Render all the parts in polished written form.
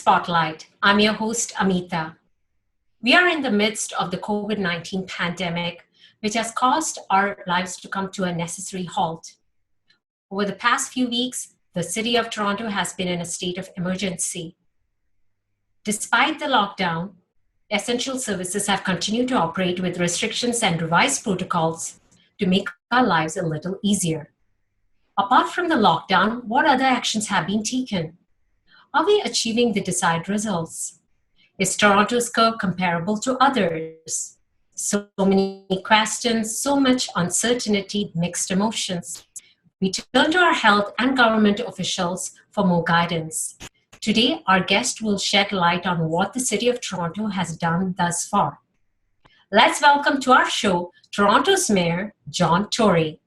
Spotlight. I'm your host, Amitha. We are in the midst of the COVID-19 pandemic, which has caused our lives to come to a necessary halt. Over the past few weeks, the City of Toronto has been in a state of emergency. Despite the lockdown, essential services have continued to operate with restrictions and revised protocols to make our lives a little easier. Apart from the lockdown, what other actions have been taken? Are we achieving the desired results? Is Toronto's curve comparable to others? So many questions, so much uncertainty, mixed emotions. We turn to our health and government officials for more guidance. Today, our guest will shed light on what the City of Toronto has done thus far. Let's welcome to our show, Toronto's Mayor, John Tory.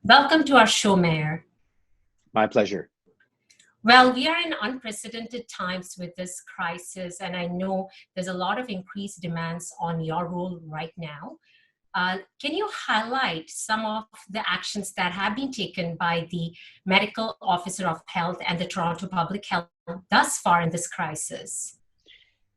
Welcome to our show, Mayor. My pleasure. Well, we are in unprecedented times with this crisis, and I know there's a lot of increased demands on your role right now. Can you highlight some of the actions that have been taken by the Medical Officer of Health and the Toronto Public Health thus far in this crisis?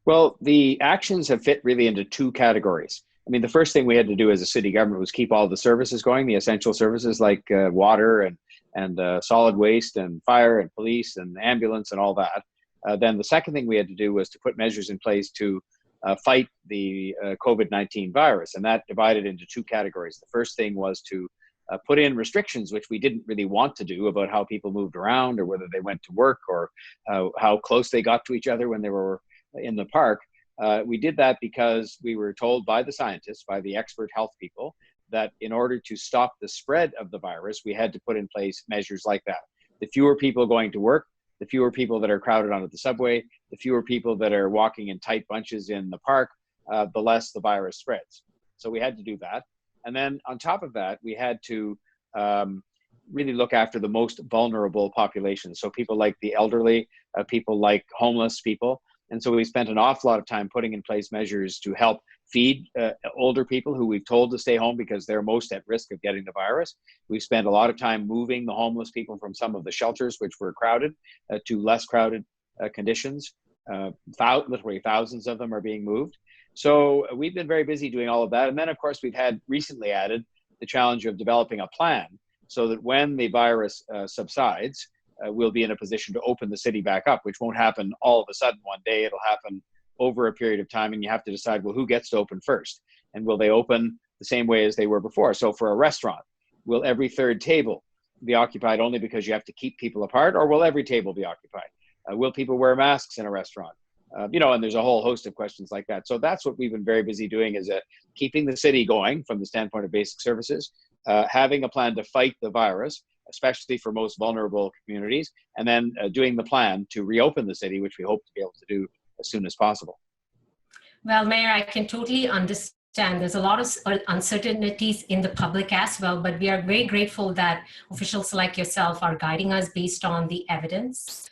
Well, the actions have fit really into two categories. I mean, the first thing we had to do as a city government was keep all the services going, the essential services like water and solid waste and fire and police and ambulance and all that. Then the second thing we had to do was to put measures in place to fight the COVID-19 virus. And that divided into two categories. The first thing was to put in restrictions, which we didn't really want to do, about how people moved around or whether they went to work or how close they got to each other when they were in the park. We did that because we were told by the scientists, by the expert health people, that in order to stop the spread of the virus, we had to put in place measures like that. The fewer people going to work, the fewer people that are crowded onto the subway, the fewer people that are walking in tight bunches in the park, the less the virus spreads. So we had to do that. And then on top of that, we had to really look after the most vulnerable populations. So people like the elderly, people like homeless people. And so we spent an awful lot of time putting in place measures to help feed older people who we've told to stay home because they're most at risk of getting the virus. We've spent a lot of time moving the homeless people from some of the shelters, which were crowded, to less crowded conditions. Literally thousands of them are being moved. So we've been very busy doing all of that. And then, of course, we've had recently added the challenge of developing a plan so that when the virus subsides, we'll be in a position to open the city back up, which won't happen all of a sudden one day. It'll happen over a period of time, and you have to decide, well, who gets to open first? And will they open the same way as they were before? So for a restaurant, will every third table be occupied only because you have to keep people apart, or will every table be occupied? Will people wear masks in a restaurant? And there's a whole host of questions like that. So that's what we've been very busy doing, is keeping the city going from the standpoint of basic services, having a plan to fight the virus, especially for most vulnerable communities, and then doing the plan to reopen the city, which we hope to be able to do as soon as possible. Well, Mayor, I can totally understand. There's a lot of uncertainties in the public as well, but we are very grateful that officials like yourself are guiding us based on the evidence.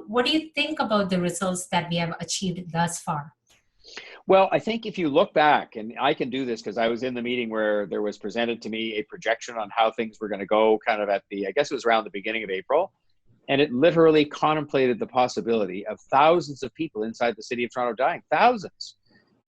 What do you think about the results that we have achieved thus far? Well, I think if you look back, and I can do this because I was in the meeting where there was presented to me a projection on how things were going to go kind of I guess it was around the beginning of April. And it literally contemplated the possibility of thousands of people inside the city of Toronto dying, thousands.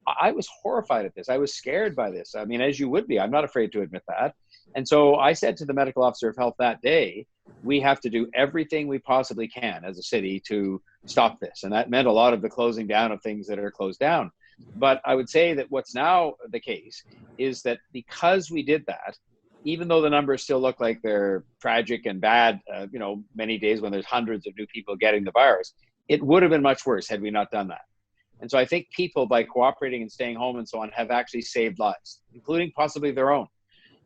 I was horrified at this. I was scared by this. I mean, as you would be, I'm not afraid to admit that. And so I said to the medical officer of health that day, we have to do everything we possibly can as a city to stop this. And that meant a lot of the closing down of things that are closed down. But I would say that what's now the case is that because we did that, even though the numbers still look like they're tragic and bad, many days when there's hundreds of new people getting the virus, it would have been much worse had we not done that. And so I think people, by cooperating and staying home and so on, have actually saved lives, including possibly their own.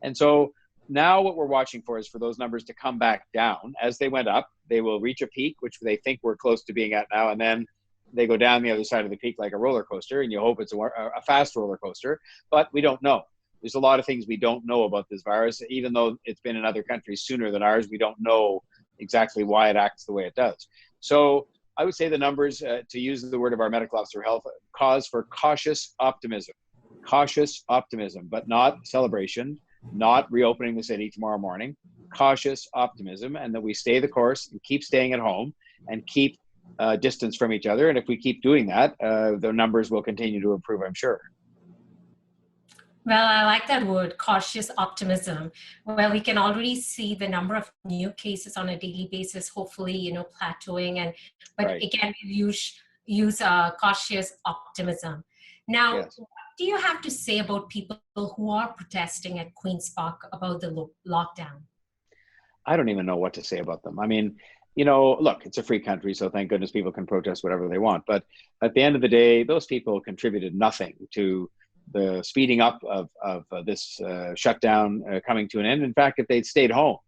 And so now what we're watching for is for those numbers to come back down. As they went up, they will reach a peak, which they think we're close to being at now, and then they go down the other side of the peak like a roller coaster, and you hope it's a fast roller coaster, but we don't know. There's a lot of things we don't know about this virus. Even though it's been in other countries sooner than ours, we don't know exactly why it acts the way it does. So I would say the numbers, to use the word of our medical officer of health, cause for cautious optimism, but not celebration, not reopening the city tomorrow morning, cautious optimism, and that we stay the course and keep staying at home and keep distance from each other. And if we keep doing that, the numbers will continue to improve, I'm sure. Well, I like that word, cautious optimism. Well, we can already see the number of new cases on a daily basis, hopefully, plateauing. But Right. again, we use cautious optimism. Now, Yes. what do you have to say about people who are protesting at Queen's Park about the lockdown? I don't even know what to say about them. I mean, look, it's a free country, so thank goodness people can protest whatever they want. But at the end of the day, those people contributed nothing to the speeding up of this shutdown coming to an end. In fact, if they'd stayed home,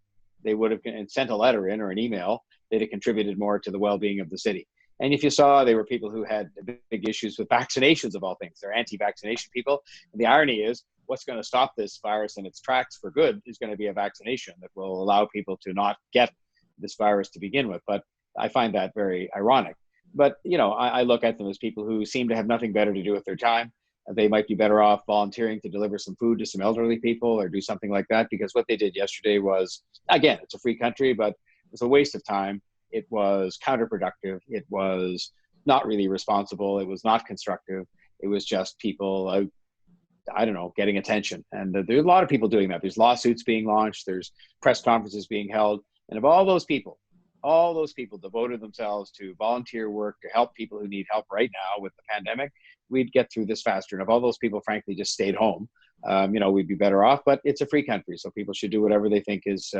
they would have sent a letter in or an email. They'd have contributed more to the well-being of the city. And if you saw, they were people who had big issues with vaccinations of all things. They're anti-vaccination people. And the irony is, what's going to stop this virus in its tracks for good is going to be a vaccination that will allow people to not get this virus to begin with. But I find that very ironic. But, I look at them as people who seem to have nothing better to do with their time. They might be better off volunteering to deliver some food to some elderly people or do something like that, because what they did yesterday was, again, it's a free country, but it was a waste of time. It was counterproductive. It was not really responsible. It was not constructive. It was just people, getting attention. And there's a lot of people doing that. There's lawsuits being launched. There's press conferences being held. And if all those people devoted themselves to volunteer work to help people who need help right now with the pandemic, we'd get through this faster. And if all those people, frankly, just stayed home, we'd be better off. But it's a free country, so people should do whatever they think is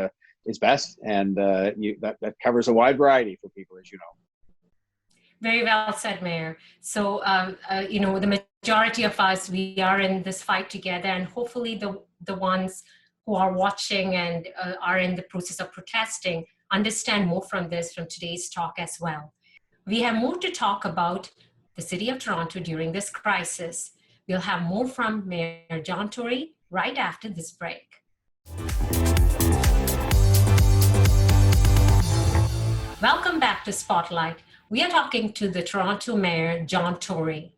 best. And that covers a wide variety for people, as you know. Very well said, Mayor. So, the majority of us, we are in this fight together, and hopefully the ones who are watching and are in the process of protesting understand more from today's talk as well. We have more to talk about the City of Toronto during this crisis. We'll have more from Mayor John Tory right after this break. Welcome back to Spotlight. We are talking to the Toronto Mayor, John Tory.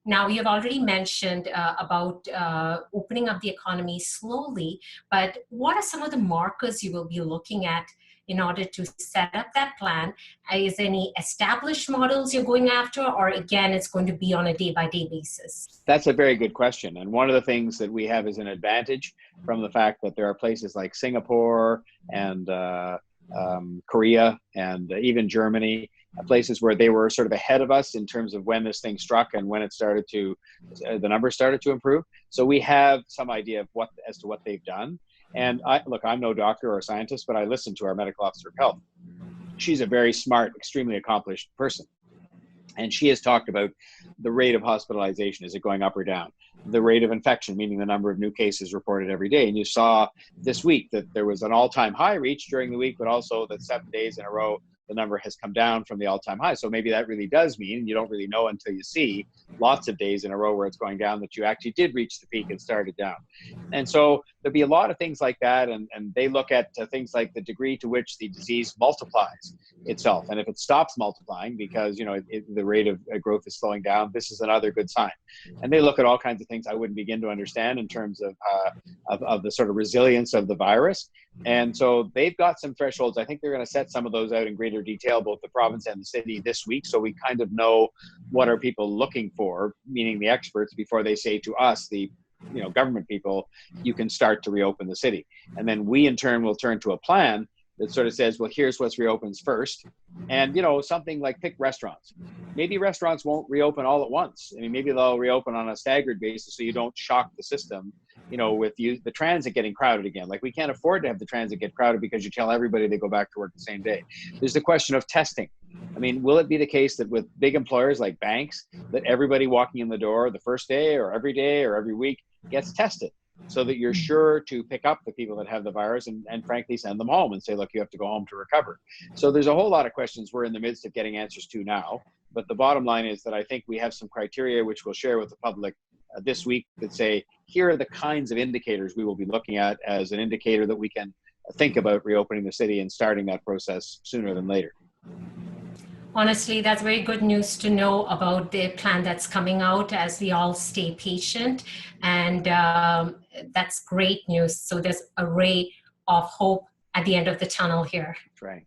Now, you have already mentioned about opening up the economy slowly, but what are some of the markers you will be looking at in order to set up that plan? Is there any established models you're going after, or again, it's going to be on a day-by-day basis? That's a very good question. And one of the things that we have as an advantage from the fact that there are places like Singapore and Korea and even Germany, places where they were sort of ahead of us in terms of when this thing struck and when it started to, the numbers started to improve. So we have some idea of what they've done. And I'm no doctor or scientist, but I listen to our medical officer of health. She's a very smart, extremely accomplished person. And she has talked about the rate of hospitalization. Is it going up or down? The rate of infection, meaning the number of new cases reported every day. And you saw this week that there was an all-time high reached during the week, but also that 7 days in a row, the number has come down from the all-time high. So maybe that really does mean, you don't really know until you see lots of days in a row where it's going down, that you actually did reach the peak and started down. And so there'll be a lot of things like that. And they look at things like the degree to which the disease multiplies itself. And if it stops multiplying because, the rate of growth is slowing down, this is another good sign. And they look at all kinds of things I wouldn't begin to understand in terms of the sort of resilience of the virus. And so they've got some thresholds. I think they're going to set some of those out in greater detail, both the province and the city this week. So we kind of know what are people looking for, meaning the experts, before they say to us, the government people, you can start to reopen the city. And then we in turn will turn to a plan that sort of says, well, here's what reopens first. And, something like pick restaurants. Maybe restaurants won't reopen all at once. I mean, maybe they'll reopen on a staggered basis so you don't shock the system, with the transit getting crowded again. Like, we can't afford to have the transit get crowded because you tell everybody they go back to work the same day. There's the question of testing. I mean, will it be the case that with big employers like banks, that everybody walking in the door the first day or every week gets tested, so that you're sure to pick up the people that have the virus and frankly send them home and say, look, you have to go home to recover. So there's a whole lot of questions we're in the midst of getting answers to now. But the bottom line is that I think we have some criteria which we'll share with the public this week that say, here are the kinds of indicators we will be looking at as an indicator that we can think about reopening the city and starting that process sooner than later. Honestly, that's very good news to know about the plan that's coming out as we all stay patient. And that's great news. So there's a ray of hope at the end of the tunnel here. That's right.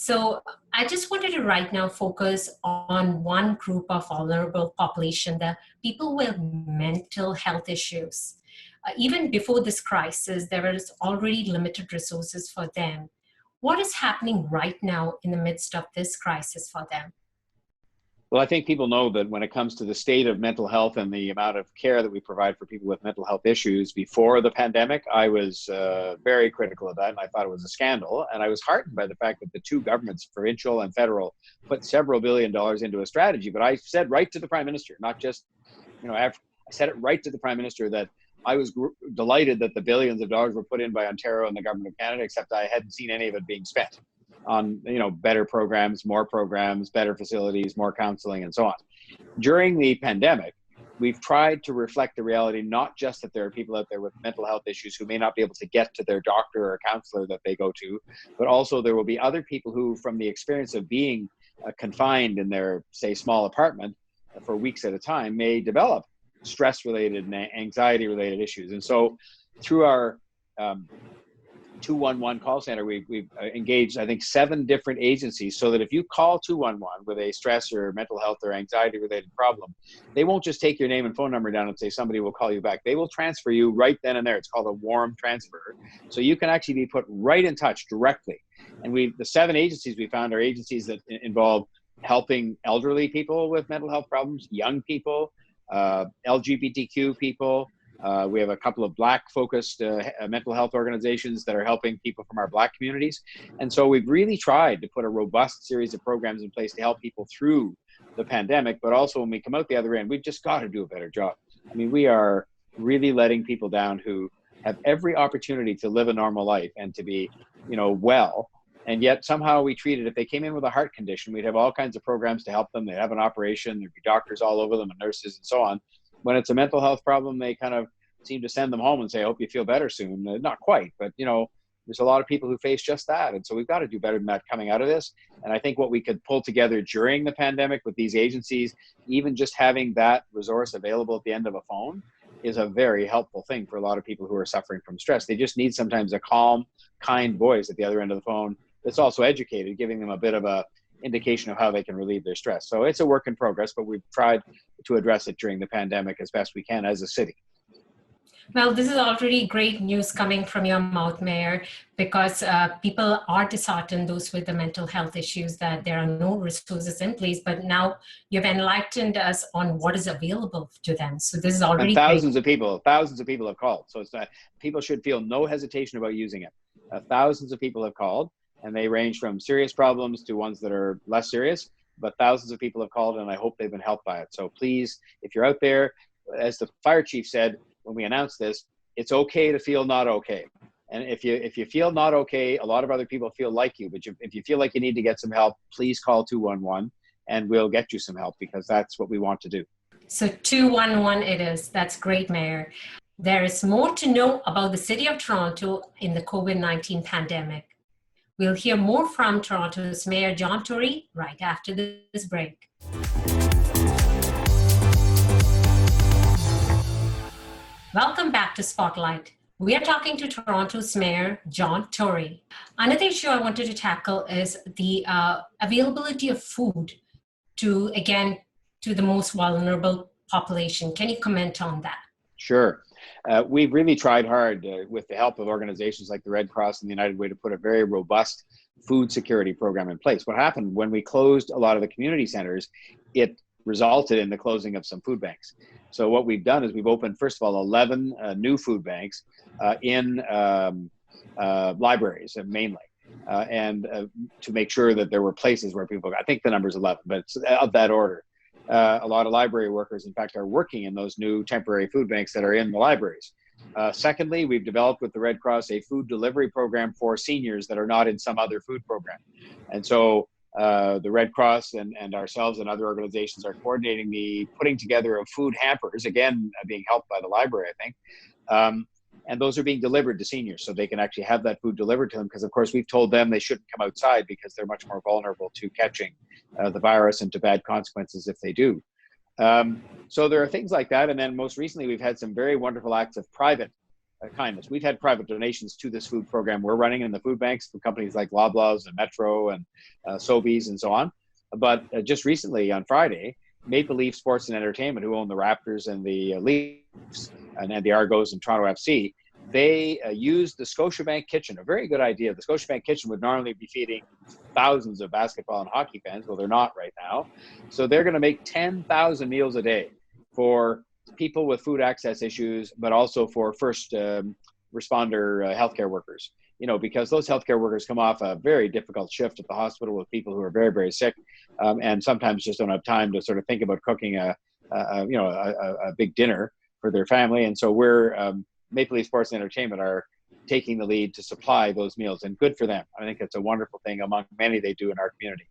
So I just wanted to right now focus on one group of vulnerable population, the people with mental health issues. Even before this crisis, there was already limited resources for them. What is happening right now in the midst of this crisis for them? Well, I think people know that when it comes to the state of mental health and the amount of care that we provide for people with mental health issues before the pandemic, I was very critical of that, and I thought it was a scandal. And I was heartened by the fact that the two governments, provincial and federal, put several $billion into a strategy. But I said right to the Prime Minister, not just, I said it right to the Prime Minister that I was delighted that the billions of dollars were put in by Ontario and the Government of Canada, except I hadn't seen any of it being spent on better programs, better facilities, more counseling, and so on. During the pandemic, we've tried to reflect the reality, not just that there are people out there with mental health issues who may not be able to get to their doctor or counselor that they go to, but also there will be other people who, from the experience of being confined in their, say, small apartment for weeks at a time, may develop stress-related and anxiety-related issues. And so through our 211 call center, we've engaged, I think, 7 different agencies, so that if you call 211 with a stress or mental health or anxiety related problem, they won't just take your name and phone number down and say somebody will call you back. They will transfer you right then and there. It's called a warm transfer. So you can actually be put right in touch directly. And the 7 agencies we found are agencies that involve helping elderly people with mental health problems, young people, LGBTQ people. We have a couple of Black-focused mental health organizations that are helping people from our Black communities. And so we've really tried to put a robust series of programs in place to help people through the pandemic, but also when we come out the other end, we've just got to do a better job. I mean, we are really letting people down who have every opportunity to live a normal life and to be, well. And yet somehow we treat it, if they came in with a heart condition, we'd have all kinds of programs to help them. They'd have an operation, there'd be doctors all over them and nurses and so on. When it's a mental health problem, they kind of seem to send them home and say, I hope you feel better soon. Not quite, but there's a lot of people who face just that. And so we've got to do better than that coming out of this. And I think what we could pull together during the pandemic with these agencies, even just having that resource available at the end of a phone, is a very helpful thing for a lot of people who are suffering from stress. They just need sometimes a calm, kind voice at the other end of the phone that's also educated, giving them a bit of a indication of how they can relieve their stress. So it's a work in progress, but we've tried to address it during the pandemic as best we can as a city. Well, this is already great news coming from your mouth, Mayor, because people are disheartened, those with the mental health issues, that there are no resources in place. But now you've enlightened us on what is available to them. So this is already and thousands of people have called. So it's not, people should feel no hesitation about using it. Thousands of people have called, and they range from serious problems to ones that are less serious. But thousands of people have called, and I hope they've been helped by it. So please, if you're out there, as the fire chief said when we announced this, it's okay to feel not okay. And if you feel not okay, a lot of other people feel like you. But if you feel like you need to get some help, please call 211, and we'll get you some help, because that's what we want to do. So 211 it is. That's great, Mayor. There is more to know about the City of Toronto in the COVID-19 pandemic. We'll hear more from Toronto's Mayor John Tory right after this break. Welcome back to Spotlight. We are talking to Toronto's Mayor John Tory. Another issue I wanted to tackle is the availability of food to the most vulnerable population. Can you comment on that? Sure. We've really tried hard with the help of organizations like the Red Cross and the United Way to put a very robust food security program in place. What happened when we closed a lot of the community centers, it resulted in the closing of some food banks. So what we've done is we've opened, first of all, 11 new food banks in libraries mainly. And to make sure that there were places where people, I think the number's 11, but it's of that order. A lot of library workers, in fact, are working in those new temporary food banks that are in the libraries. Secondly, we've developed with the Red Cross a food delivery program for seniors that are not in some other food program. And so the Red Cross and ourselves and other organizations are coordinating the putting together of food hampers, again, being helped by the library, I think. And those are being delivered to seniors so they can actually have that food delivered to them, because of course we've told them they shouldn't come outside because they're much more vulnerable to catching the virus and to bad consequences if they do. So there are things like that. And then most recently we've had some very wonderful acts of private kindness. We've had private donations to this food program we're running in the food banks from companies like Loblaws and Metro and Sobeys and so on. But just recently on Friday, Maple Leaf Sports and Entertainment, who own the Raptors and the Leafs and the Argos and Toronto FC, they used the Scotiabank kitchen, a very good idea. The Scotiabank kitchen would normally be feeding thousands of basketball and hockey fans. Well, they're not right now. So they're going to make 10,000 meals a day for people with food access issues, but also for first responder healthcare workers. You know, because those healthcare workers come off a very difficult shift at the hospital with people who are very, very sick, and sometimes just don't have time to sort of think about cooking a big dinner for their family. And so we're Maple Leaf Sports and Entertainment are taking the lead to supply those meals, and good for them. I think it's a wonderful thing among many they do in our community.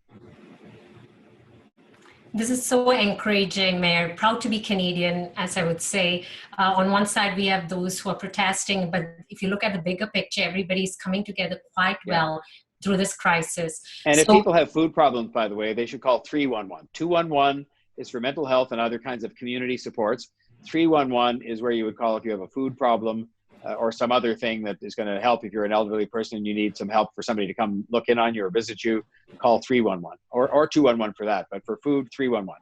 This is so encouraging, Mayor. Proud to be Canadian, as I would say. On one side, we have those who are protesting, but if you look at the bigger picture, everybody's coming together quite well through this crisis. And if people have food problems, by the way, they should call 311. 211 is for mental health and other kinds of community supports. 311 is where you would call if you have a food problem or some other thing that is going to help. If you're an elderly person and you need some help for somebody to come look in on you or visit you, call 311 or 211 for that. But for food, 311.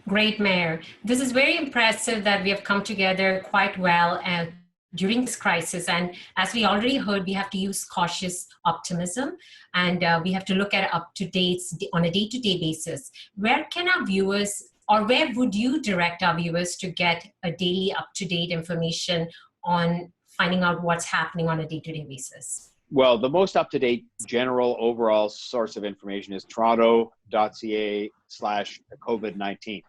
Great, Mayor. This is very impressive that we have come together quite well during this crisis. And as we already heard, we have to use cautious optimism, and we have to look at up-to-dates on a day-to-day basis. Where can our viewers, or where would you direct our viewers to get a daily up-to-date information on finding out what's happening on a day-to-day basis? Well, the most up-to-date general overall source of information is toronto.ca/COVID-19,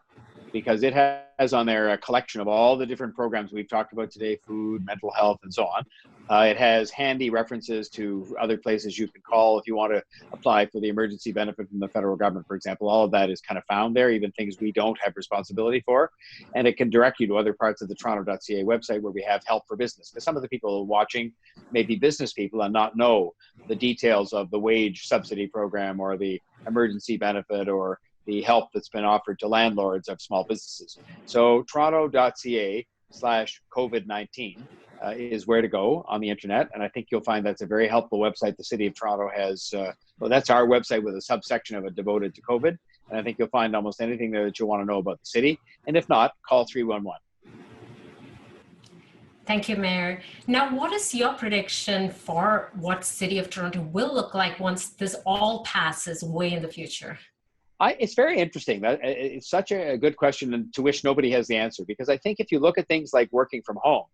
because it has on there a collection of all the different programs we've talked about today, food, mental health, and so on. It has handy references to other places you can call if you want to apply for the emergency benefit from the federal government, for example. All of that is kind of found there, even things we don't have responsibility for. And it can direct you to other parts of the toronto.ca website where we have help for business. Because some of the people watching may be business people and not know the details of the wage subsidy program or the emergency benefit or the help that's been offered to landlords of small businesses. So toronto.ca/COVID-19 is where to go on the internet. And I think you'll find that's a very helpful website. The City of Toronto has, well, that's our website with a subsection of it devoted to COVID. And I think you'll find almost anything there that you'll want to know about the city. And if not, call 311. Thank you, Mayor. Now, what is your prediction for what City of Toronto will look like once this all passes way in the future? It's very interesting. It's such a good question, and to which nobody has the answer, because I think if you look at things like working from home,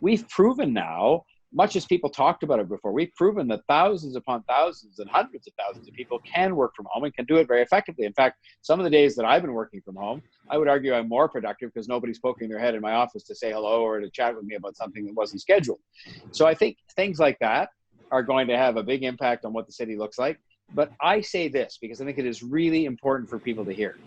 we've proven now, much as people talked about it before, we've proven that thousands upon thousands and hundreds of thousands of people can work from home and can do it very effectively. In fact, some of the days that I've been working from home, I would argue I'm more productive because nobody's poking their head in my office to say hello or to chat with me about something that wasn't scheduled. So I think things like that are going to have a big impact on what the city looks like. But I say this because I think it is really important for people to hear.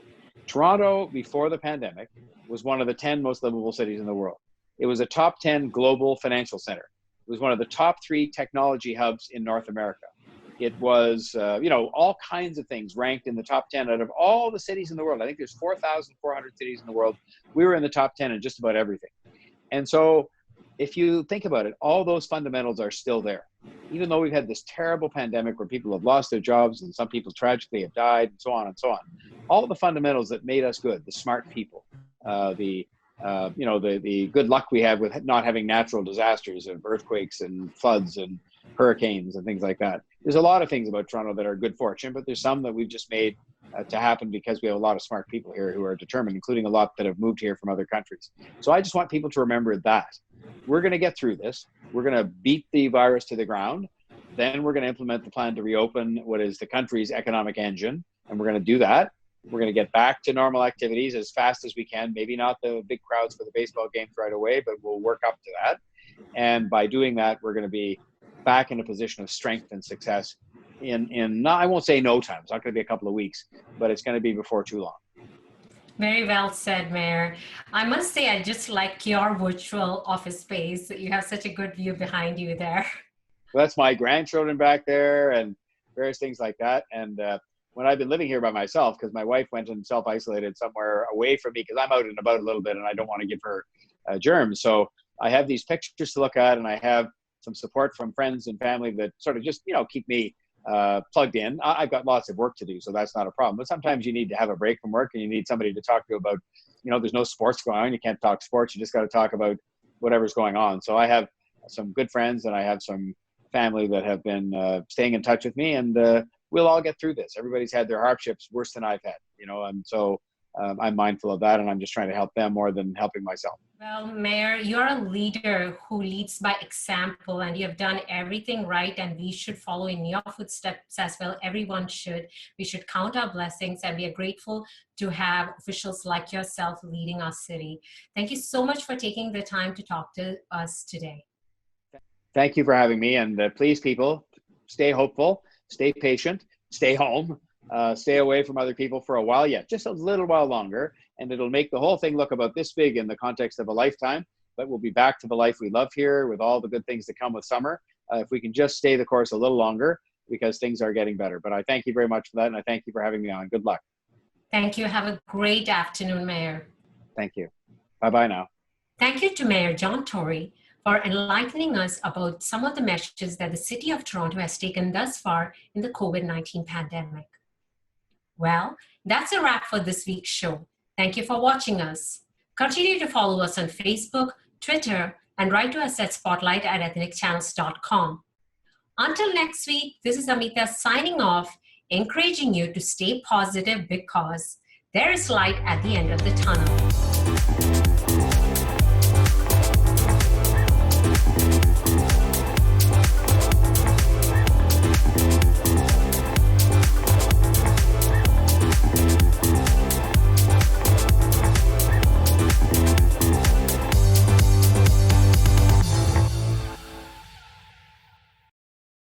Toronto, before the pandemic, was one of the 10 most livable cities in the world. It was a top 10 global financial center. It was one of the top 3 technology hubs in North America. It was, all kinds of things ranked in the top 10 out of all the cities in the world. I think there's 4,400 cities in the world. We were in the top 10 in just about everything. And so if you think about it, all those fundamentals are still there. Even though we've had this terrible pandemic where people have lost their jobs and some people tragically have died and so on and so on, all the fundamentals that made us good, the smart people, the good luck we have with not having natural disasters of earthquakes and floods and hurricanes and things like that. There's a lot of things about Toronto that are good fortune, but there's some that we've just made to happen because we have a lot of smart people here who are determined, including a lot that have moved here from other countries. So I just want people to remember that. We're going to get through this. We're going to beat the virus to the ground. Then we're going to implement the plan to reopen what is the country's economic engine. And we're going to do that. We're going to get back to normal activities as fast as we can. Maybe not the big crowds for the baseball games right away, but we'll work up to that. And by doing that, we're going to be back in a position of strength and success in not, I won't say no time. It's not going to be a couple of weeks, but it's going to be before too long. Very well said, Mayor. I must say, I just like your virtual office space. You have such a good view behind you there. Well, that's my grandchildren back there and various things like that. And when I've been living here by myself, because my wife went and self-isolated somewhere away from me, because I'm out and about a little bit and I don't want to give her germs. So I have these pictures to look at, and I have some support from friends and family that sort of just, keep me plugged in. I've got lots of work to do, so that's not a problem. But sometimes you need to have a break from work, and you need somebody to talk to about, there's no sports going on. You can't talk sports. You just got to talk about whatever's going on. So I have some good friends, and I have some family that have been staying in touch with me, and we'll all get through this. Everybody's had their hardships worse than I've had, and so I'm mindful of that, and I'm just trying to help them more than helping myself. Well, Mayor, you're a leader who leads by example, and you have done everything right, and we should follow in your footsteps as well. Everyone should. We should count our blessings, and we are grateful to have officials like yourself leading our city. Thank you so much for taking the time to talk to us today. Thank you for having me, and please, people, stay hopeful, stay patient, stay home. Stay away from other people for a while yet, just a little while longer, and it'll make the whole thing look about this big in the context of a lifetime, but we'll be back to the life we love here with all the good things that come with summer, if we can just stay the course a little longer, because things are getting better. But I thank you very much for that, and I thank you for having me on. Good luck. Thank you. Have a great afternoon, Mayor. Thank you. Bye-bye now. Thank you to Mayor John Tory for enlightening us about some of the measures that the City of Toronto has taken thus far in the COVID-19 pandemic. Well, that's a wrap for this week's show. Thank you for watching us. Continue to follow us on Facebook, Twitter, and write to us at spotlight@ethnicchannels.com. Until next week, this is Amitha signing off, encouraging you to stay positive because there is light at the end of the tunnel.